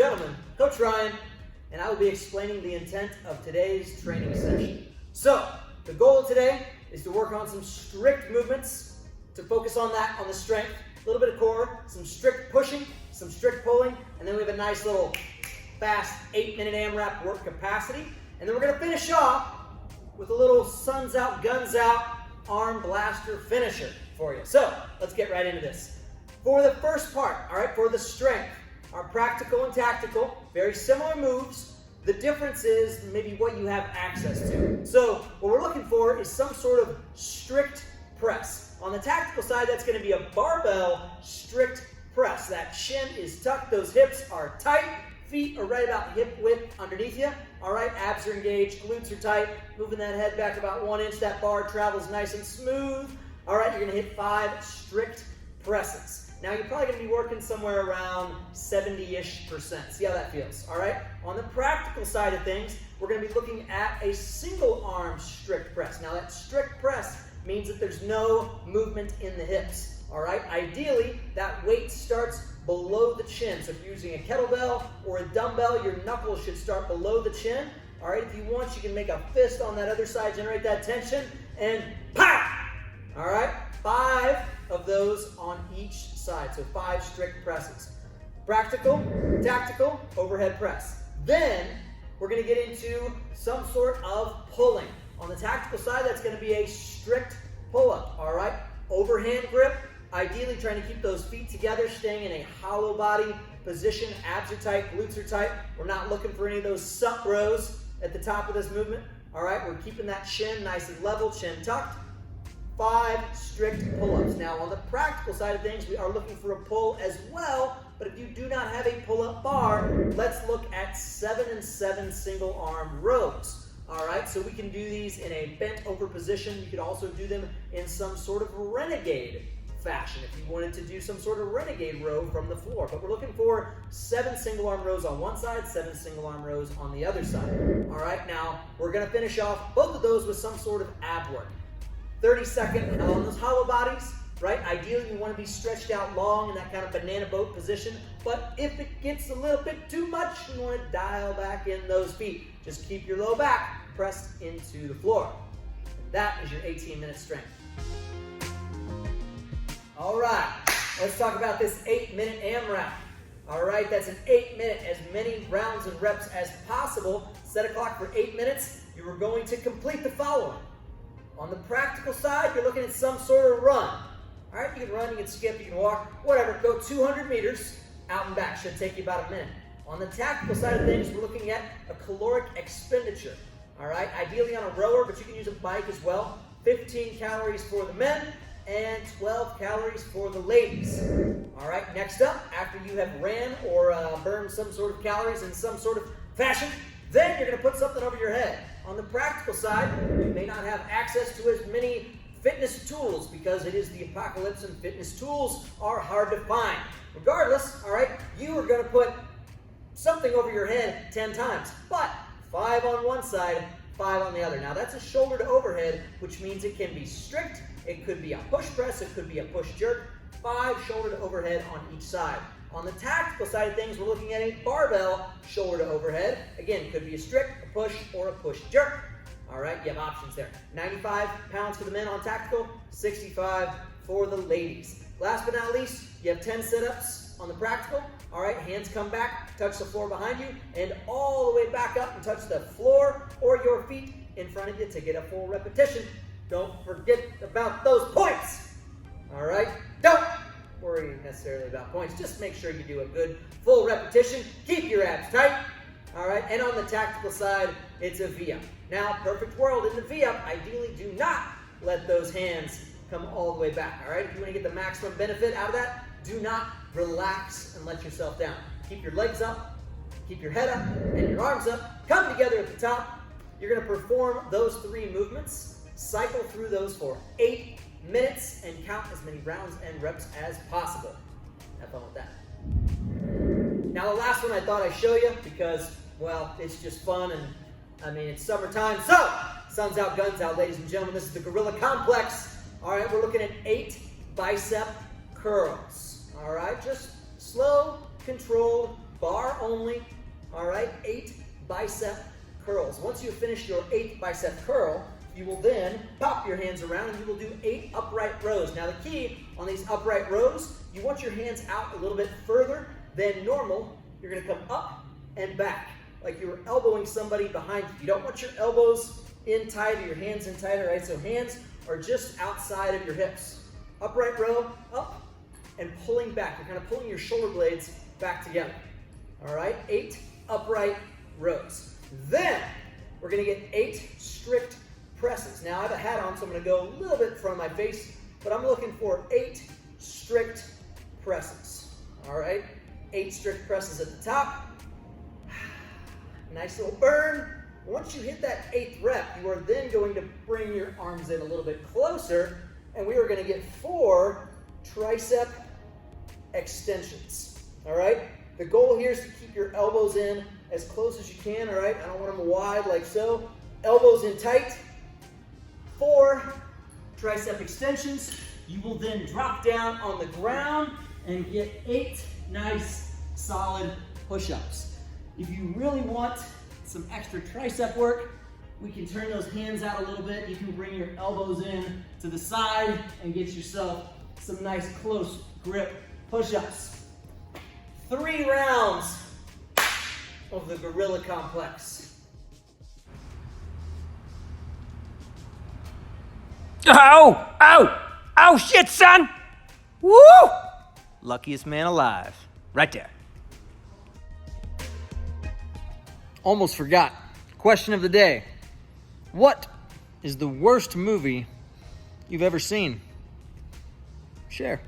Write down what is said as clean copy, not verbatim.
gentlemen, Coach Ryan, and I will be explaining the intent of today's training session. So, the goal of today is to work on some strict movements, to focus on that, on the strength, a little bit of core, some strict pushing, some strict pulling, and then we have a nice little fast 8-minute AMRAP work capacity. And then we're going to finish off with a little suns out, guns out, arm blaster finisher for you. So, let's get right into this. For the first part, all right, for the strength, our practical and tactical, very similar moves. The difference is maybe what you have access to. So what we're looking for is some sort of strict press. On the tactical side, that's going to be a barbell strict press. That chin is tucked, those hips are tight, feet are right about hip width underneath you. All right, abs are engaged, glutes are tight, moving that head back about 1 inch. That bar travels nice and smooth. All right, you're going to hit 5 strict presses. Now you're probably going to be working somewhere around 70-ish%. See how that feels, all right? On the practical side of things, we're going to be looking at a single arm strict press. Now that strict press means that there's no movement in the hips, all right? Ideally, that weight starts below the chin. So if you're using a kettlebell or a dumbbell, your knuckles should start below the chin, all right? If you want, you can make a fist on that other side, generate that tension, and pow! All right? 5 of those on each side, so 5 strict presses. Practical, tactical, overhead press. Then we're going to get into some sort of pulling. On the tactical side, that's going to be a strict pull-up, all right? Overhand grip, ideally trying to keep those feet together, staying in a hollow body position. Abs are tight, glutes are tight. We're not looking for any of those suck rows at the top of this movement, all right? We're keeping that chin nice and level, chin tucked. 5 strict pull-ups. Now, on the practical side of things, we are looking for a pull as well, but if you do not have a pull-up bar, let's look at 7 and 7 single arm rows. All right, so we can do these in a bent over position. You could also do them in some sort of renegade fashion if you wanted to do some sort of renegade row from the floor. But we're looking for 7 single arm rows on one side, 7 single arm rows on the other side. All right, now we're going to finish off both of those with some sort of ab work. 30-second on those hollow bodies, right? Ideally, you want to be stretched out long in that kind of banana boat position, but if it gets a little bit too much, you want to dial back in those feet. Just keep your low back pressed into the floor. That is your 18-minute strength. All right, let's talk about this 8-minute AMRAP. All right, that's an 8-minute, as many rounds and reps as possible. Set a clock for 8 minutes. You are going to complete the following. On the practical side, you're looking at some sort of run. All right, you can run, you can skip, you can walk, whatever. Go 200 meters out and back. Should take you about a minute. On the tactical side of things, we're looking at a caloric expenditure. All right, ideally on a rower, but you can use a bike as well. 15 calories for the men and 12 calories for the ladies. All right, next up, after you have ran or burned some sort of calories in some sort of fashion, then you're going to put something over your head. On the practical side, you may not have access to as many fitness tools because it is the apocalypse and fitness tools are hard to find. Regardless, all right, you are going to put something over your head 10 times, but 5 on one side, 5 on the other. Now that's a shoulder to overhead, which means it can be strict, it could be a push press, it could be a push jerk, 5 shoulder to overhead on each side. On the tactical side of things, we're looking at a barbell shoulder to overhead. Again, it could be a strict, a push, or a push jerk. All right, you have options there. 95 pounds for the men on tactical, 65 for the ladies. Last but not least, you have 10 sit-ups on the practical. All right, hands come back, touch the floor behind you, and all the way back up and touch the floor or your feet in front of you to get a full repetition. Don't forget about those points. All right, don't worry necessarily about points. Just make sure you do a good full repetition. Keep your abs tight. All right, and on the tactical side, it's a V-up. Now, perfect world in the V-up, ideally do not let those hands come all the way back. All right, if you want to get the maximum benefit out of that, do not relax and let yourself down. Keep your legs up, keep your head up, and your arms up. Come together at the top. You're going to perform those 3 movements. Cycle through those for 8 minutes and count as many rounds and reps as possible. Have fun with that. Now the last one I thought I'd show you because, well, it's just fun and I mean, it's summertime. So, sun's out, guns out, ladies and gentlemen. This is the Gorilla Complex. All right, we're looking at 8 bicep curls. All right, just slow, controlled bar only, all right, 8 bicep curls. Once you've finished your 8th bicep curl, you will then pop your hands around and you will do 8 upright rows. Now the key on these upright rows, you want your hands out a little bit further than normal. You're gonna come up and back, like you were elbowing somebody behind you. You don't want your elbows in tight or your hands in tight, all right? So hands are just outside of your hips. Upright row, up, and pulling back. You're kind of pulling your shoulder blades back together. All right, 8 upright rows. Then we're gonna get 8 strict presses. Now I have a hat on, so I'm gonna go a little bit in front of my face, but I'm looking for 8 strict presses. All right, 8 strict presses at the top. Nice little burn. Once you hit that 8th rep, you are then going to bring your arms in a little bit closer, and we are gonna get 4 tricep extensions. All right, the goal here is to keep your elbows in as close as you can, all right? I don't want them wide like so. Elbows in tight. 4 tricep extensions. You will then drop down on the ground and get 8 nice, solid push-ups. If you really want some extra tricep work, we can turn those hands out a little bit. You can bring your elbows in to the side and get yourself some nice close grip push-ups. 3 rounds of the gorilla complex. Oh, oh, oh shit, son. Woo! Luckiest man alive. Right there. Almost forgot. Question of the day. What is the worst movie you've ever seen? Share.